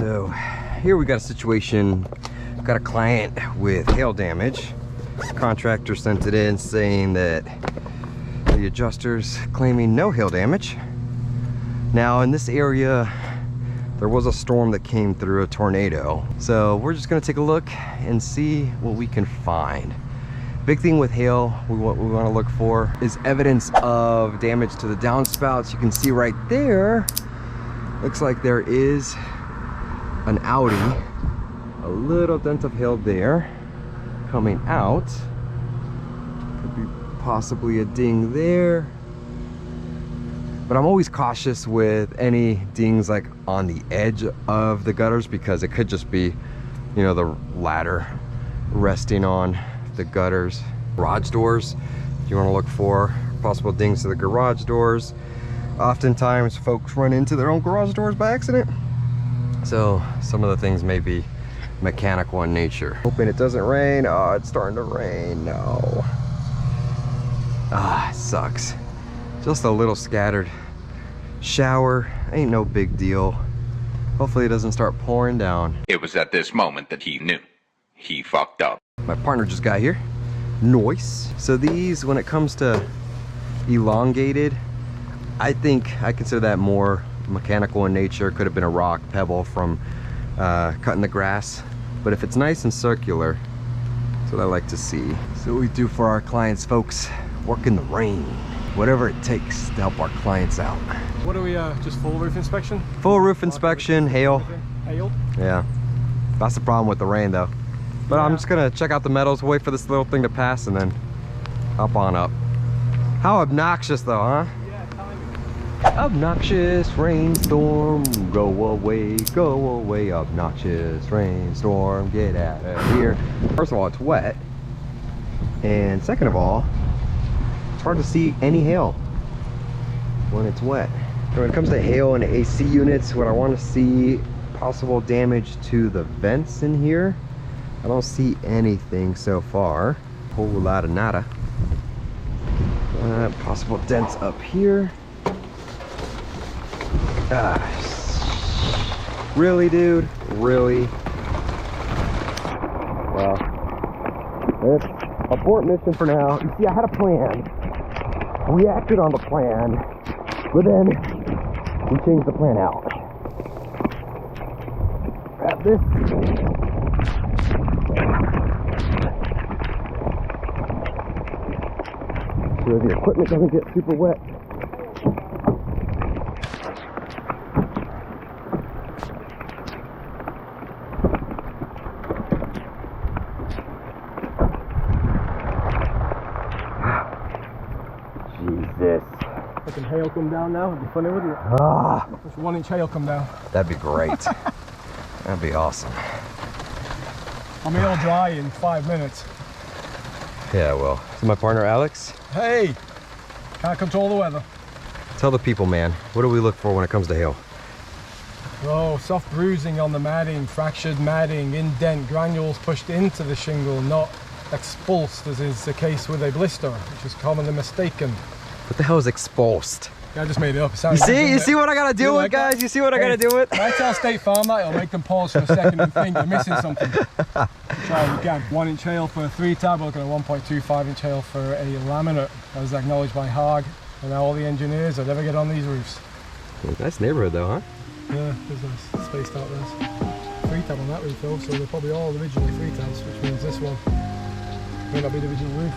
So here we got a situation, got a client with hail damage. Contractor sent it in saying that the adjuster's claiming no hail damage. Now in this area, there was a storm that came through, a tornado. So we're just gonna take a look and see what we can find. Big thing with hail, what we wanna look for is evidence of damage to the downspouts. You can see right there, looks like there is an Audi, a little dent of hail there coming out. Could be possibly a ding there. But I'm always cautious with any dings like on the edge of the gutters because it could just be, you know, the ladder resting on the gutters. Garage doors, you want to look for possible dings to the garage doors. Oftentimes folks run into their own garage doors by accident. So some of the things may be mechanical in nature. Hoping it doesn't rain. Oh, it's starting to rain. No. Ah, it sucks. Just a little scattered shower, ain't no big deal. Hopefully it doesn't start pouring down. It was at this moment that he knew he fucked up. My partner just got here. Nice. So these, when it comes to elongated, I think I consider that more mechanical in nature. Could have been a rock, pebble from cutting the grass. But if it's nice and circular, that's what I like to see. So what we do for our clients, folks, work in the rain. Whatever it takes to help our clients out. What are we, just full roof inspection? Full roof inspection, hail. Hail? Yeah. That's the problem with the rain though. But yeah. I'm just gonna check out the metals, wait for this little thing to pass and then hop on up. How obnoxious though, huh? Yeah, timing. Obnoxious rainstorm, go away, obnoxious rainstorm, get out of here. First of all, it's wet. And second of all, it's hard to see any hail when it's wet. So when it comes to hail and AC units, what I want to see, possible damage to the vents in here. I don't see anything so far. Whole lot of nada. Possible dents up here. Really, dude? Really? Well, it's abort mission for now. You see, I had a plan. We acted on the plan, but then we changed the plan out. Grab this. So the equipment doesn't get super wet. Jesus. Fucking hail come down now. It'd be funny, wouldn't it? Ah, Just 1 inch hail come down. that'd be great. That'd be awesome. I'll be all dry in 5 minutes. Yeah, well. So my partner Alex. Hey! Can't control the weather. Tell the people, man, what do we look for when it comes to hail? Oh, soft bruising on the matting, fractured matting, indent, granules pushed into the shingle, not expulsed as is the case with a blister, which is commonly mistaken. What the hell is expulsed? Yeah, I just made it up. You see what I gotta deal with, guys? You see what I gotta deal with? When I tell State Farm that, it'll make them pause for a second and think you're missing something. Try it again. 1 inch hail for a 3-tab, we're looking at 1.25 inch hail for a laminate, as acknowledged by Haag and all the engineers that ever get on these roofs. Nice neighborhood though, huh? Yeah, there's nice spaced out there. 3-tab on that roof though, so they're probably all originally 3-tabs, which means this one may not be the original roof.